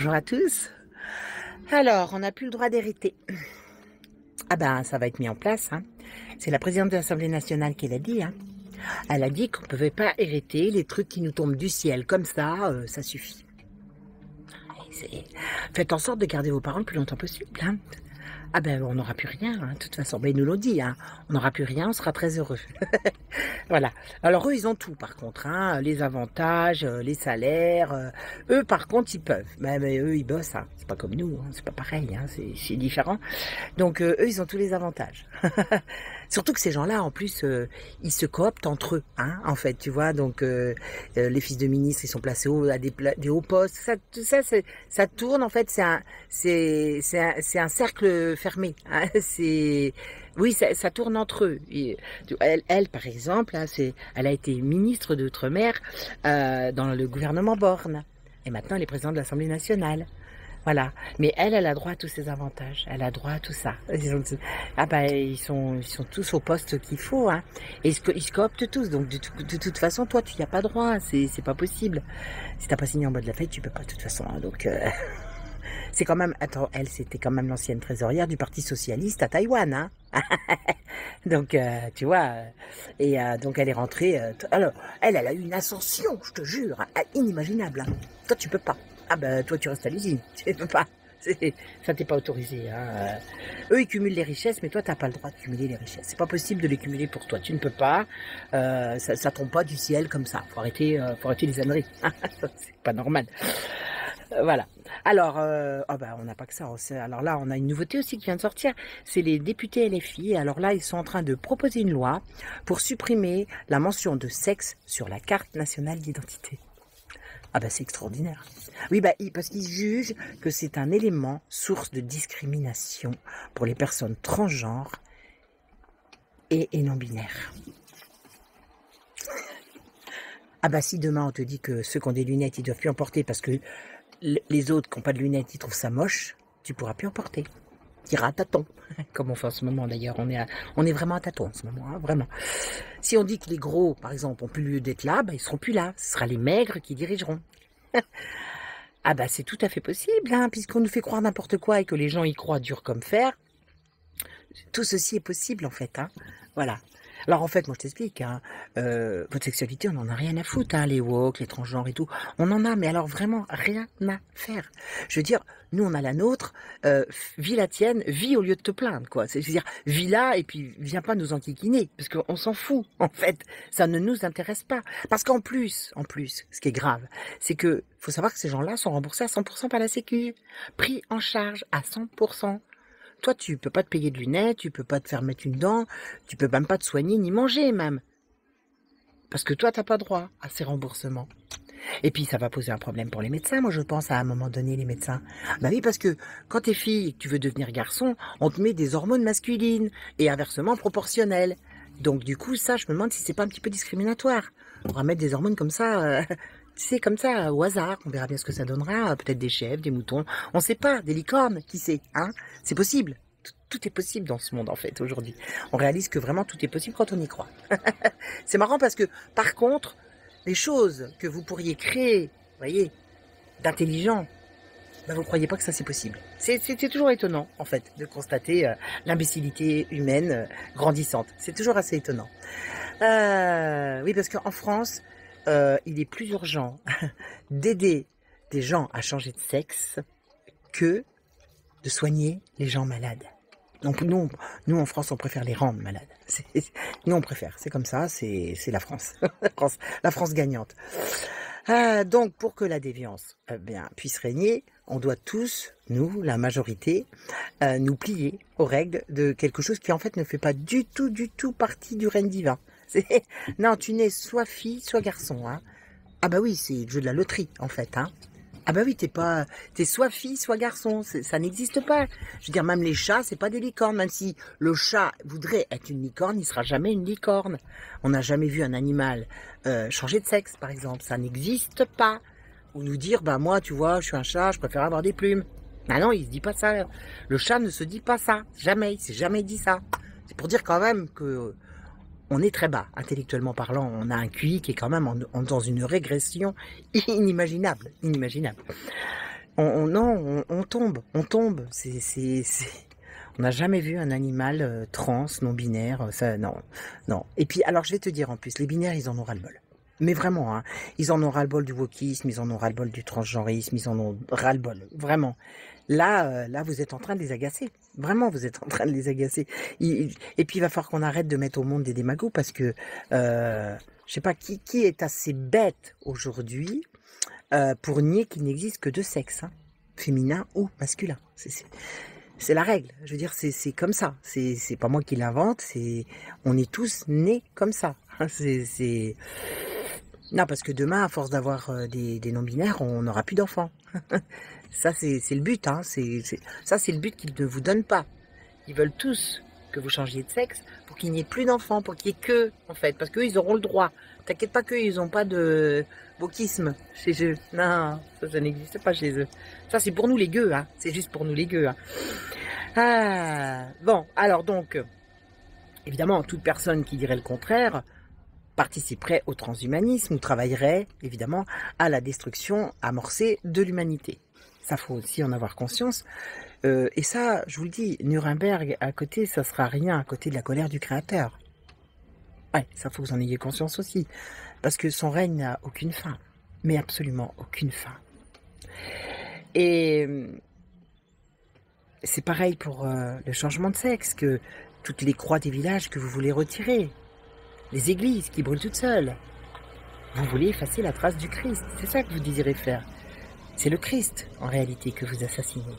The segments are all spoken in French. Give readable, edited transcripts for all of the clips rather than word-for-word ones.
Bonjour à tous. Alors, on n'a plus le droit d'hériter. Ah ben, ça va être mis en place. Hein. C'est la présidente de l'Assemblée nationale qui l'a dit. Hein. Elle a dit qu'on ne pouvait pas hériter les trucs qui nous tombent du ciel. Comme ça suffit. Faites en sorte de garder vos parents le plus longtemps possible. Hein. Ah ben, on n'aura plus rien, hein, de toute façon. Ben, ils nous l'ont dit, hein. On n'aura plus rien, on sera très heureux. Voilà. Alors eux, ils ont tout, par contre. Hein. Les avantages, les salaires. Eux, par contre, ils peuvent. Mais eux, ils bossent. Hein. C'est pas comme nous, hein. C'est pas pareil. Hein. C'est différent. Donc, eux, ils ont tous les avantages. Surtout que ces gens-là, en plus, ils se cooptent entre eux, hein, en fait, tu vois. Donc, les fils de ministres, ils sont placés à des hauts postes. Tout ça, ça tourne, en fait. C'est un cercle fermé. Hein. Oui, ça tourne entre eux. Elle, par exemple, hein, elle a été ministre d'Outre-mer dans le gouvernement Borne. Et maintenant, elle est présidente de l'Assemblée nationale. Voilà. Mais elle a droit à tous ces avantages. Elle a droit à tout ça. Ils sont tous au poste qu'il faut. Hein. Et ils se cooptent tous. Donc, de toute façon, toi, tu n'y as pas droit. C'est pas possible. Si t'as pas signé en bas de la feuille, tu peux pas, de toute façon. Hein. Donc, c'est quand même... Attends, elle, c'était quand même l'ancienne trésorière du Parti Socialiste à Taïwan. Hein. Donc, tu vois, donc elle est rentrée. Alors, elle a eu une ascension, je te jure, inimaginable. Hein. Toi, tu peux pas. Ah ben, toi, tu restes à l'usine. Tu peux pas. Ça t'est pas autorisé. Hein. Eux, ils cumulent les richesses, mais toi, t'as pas le droit de cumuler les richesses. C'est pas possible de les cumuler pour toi. Tu ne peux pas. Ça tombe pas du ciel comme ça. Faut arrêter les âneries. C'est pas normal. Voilà. Alors, on n'a pas que ça. Alors là, on a une nouveauté aussi qui vient de sortir. C'est les députés LFI. Alors là, ils sont en train de proposer une loi pour supprimer la mention de sexe sur la carte nationale d'identité. Ah bah c'est extraordinaire. Oui, parce qu'ils jugent que c'est un élément source de discrimination pour les personnes transgenres et non-binaires. Ah bah si demain on te dit que ceux qui ont des lunettes, ils doivent plus en porter parce que les autres qui n'ont pas de lunettes, ils trouvent ça moche, tu pourras plus en porter. Tu iras à tâtons, comme on fait en ce moment d'ailleurs. On est vraiment à tâtons en ce moment, hein, vraiment. Si on dit que les gros, par exemple, ont plus lieu d'être là, ils seront plus là. Ce sera les maigres qui dirigeront. Ah bah c'est tout à fait possible, hein, puisqu'on nous fait croire n'importe quoi et que les gens y croient dur comme fer. Tout ceci est possible en fait, hein. Voilà. Alors en fait, moi je t'explique, hein, votre sexualité, on n'en a rien à foutre, hein, les woke, les transgenres et tout, on en a, mais alors vraiment rien à faire. Je veux dire, nous on a la nôtre, vis la tienne, vis au lieu de te plaindre, quoi. C'est-à-dire, vis là et puis viens pas nous enquiquiner, parce qu'on s'en fout, en fait, ça ne nous intéresse pas. Parce qu'en plus, ce qui est grave, c'est que faut savoir que ces gens-là sont remboursés à 100% par la Sécu, pris en charge à 100%. Toi, tu peux pas te payer de lunettes, tu peux pas te faire mettre une dent, tu peux même pas te soigner ni manger même. Parce que toi, t'as pas droit à ces remboursements. Et puis, ça va poser un problème pour les médecins, moi je pense, à un moment donné, les médecins. Bah oui, parce que quand t'es fille et que tu veux devenir garçon, on te met des hormones masculines et inversement proportionnelles. Donc du coup, ça, je me demande si c'est pas un petit peu discriminatoire. On va mettre des hormones comme ça... Tu sais, comme ça, au hasard, on verra bien ce que ça donnera, peut-être des chèvres, des moutons, on sait pas, des licornes, qui sait, hein. C'est possible, tout est possible dans ce monde en fait, aujourd'hui. On réalise que vraiment tout est possible quand on y croit. C'est marrant parce que, par contre, les choses que vous pourriez créer, vous voyez, d'intelligent, vous croyez pas que ça c'est possible. C'est toujours étonnant, en fait, de constater l'imbécilité humaine grandissante. C'est toujours assez étonnant. Oui, parce qu'en France... il est plus urgent d'aider des gens à changer de sexe que de soigner les gens malades. Donc nous en France, on préfère les rendre malades. Nous on préfère, c'est comme ça, c'est la France. la France gagnante. Donc pour que la déviance puisse régner, on doit tous, nous, la majorité, nous plier aux règles de quelque chose qui en fait ne fait pas du tout partie du règne divin. Non, tu nais soit fille, soit garçon. Hein. Ah bah oui, c'est le jeu de la loterie, en fait. Hein. Ah bah oui, t'es soit fille, soit garçon. Ça n'existe pas. Je veux dire, même les chats, c'est pas des licornes. Même si le chat voudrait être une licorne, il sera jamais une licorne. On n'a jamais vu un animal changer de sexe, par exemple. Ça n'existe pas. Ou nous dire, bah moi, tu vois, je suis un chat, je préfère avoir des plumes. Ah non, il se dit pas ça. Le chat ne se dit pas ça. Jamais, il s'est jamais dit ça. C'est pour dire quand même que... on est très bas, intellectuellement parlant. On a un QI qui est quand même dans une régression inimaginable. Non, on tombe. On n'a jamais vu un animal trans, non-binaire, ça, non, non. Et puis, alors, je vais te dire en plus, les binaires, ils en ont ras-le-bol. Mais vraiment, hein, ils en ont ras-le-bol du wokisme, ils en ont ras-le-bol du transgenrisme, ils en ont ras-le-bol, vraiment. Là, vous êtes en train de les agacer. Vraiment, vous êtes en train de les agacer. Et puis, il va falloir qu'on arrête de mettre au monde des démagos parce que, je sais pas, qui est assez bête aujourd'hui pour nier qu'il n'existe que deux sexes, hein, féminin ou masculin. C'est la règle. Je veux dire, c'est comme ça. C'est pas moi qui l'invente. On est tous nés comme ça. Non, parce que demain, à force d'avoir des non-binaires, on n'aura plus d'enfants. Ça, c'est le but. Hein. Ça, c'est le but qu'ils ne vous donnent pas. Ils veulent tous que vous changiez de sexe pour qu'il n'y ait plus d'enfants, pour qu'il n'y ait que, en fait, parce qu'eux, ils auront le droit. T'inquiète pas qu'eux, ils n'ont pas de wokisme chez eux. Non, ça n'existe pas chez eux. Ça, c'est pour nous les gueux, hein. C'est juste pour nous les gueux, hein. Ah, bon, alors donc, évidemment, toute personne qui dirait le contraire participerait au transhumanisme ou travaillerait, évidemment, à la destruction amorcée de l'humanité. Ça, faut aussi en avoir conscience. Et ça, je vous le dis, Nuremberg à côté, ça sera rien à côté de la colère du Créateur. Ouais, ça faut que vous en ayez conscience aussi. Parce que son règne n'a aucune fin. Mais absolument aucune fin. Et c'est pareil pour le changement de sexe, que toutes les croix des villages que vous voulez retirer, les églises qui brûlent toutes seules. Vous voulez effacer la trace du Christ. C'est ça que vous désirez faire. C'est le Christ, en réalité, que vous assassinez.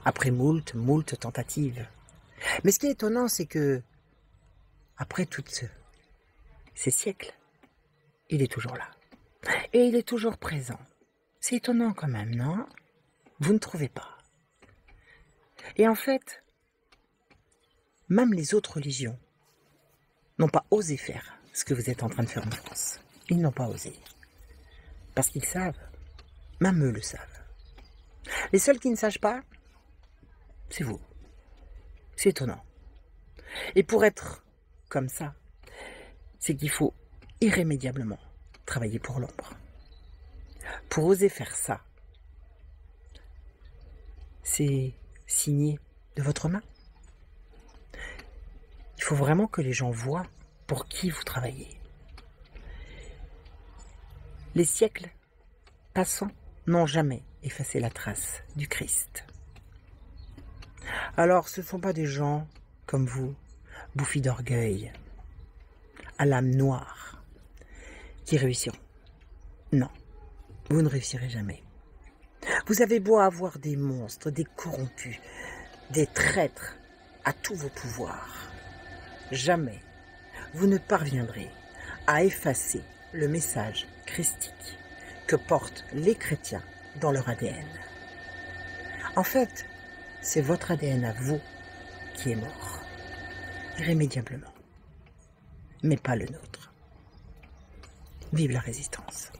Après moult tentatives. Mais ce qui est étonnant, c'est que, après toutes ces siècles, il est toujours là. Et il est toujours présent. C'est étonnant quand même, non? Vous ne trouvez pas? Et en fait, même les autres religions n'ont pas osé faire ce que vous êtes en train de faire en France. Ils n'ont pas osé. Parce qu'ils savent. Même eux le savent. Les seuls qui ne sachent pas, c'est vous. C'est étonnant. Et pour être comme ça, c'est qu'il faut irrémédiablement travailler pour l'ombre. Pour oser faire ça, c'est signer de votre main. Il faut vraiment que les gens voient pour qui vous travaillez. Les siècles passants n'ont jamais effacé la trace du Christ. Alors, ce ne sont pas des gens comme vous, bouffis d'orgueil, à l'âme noire, qui réussiront. Non, vous ne réussirez jamais. Vous avez beau avoir des monstres, des corrompus, des traîtres à tous vos pouvoirs. Jamais vous ne parviendrez à effacer le message christique que portent les chrétiens dans leur ADN. En fait, c'est votre ADN à vous qui est mort, irrémédiablement, mais pas le nôtre. Vive la résistance!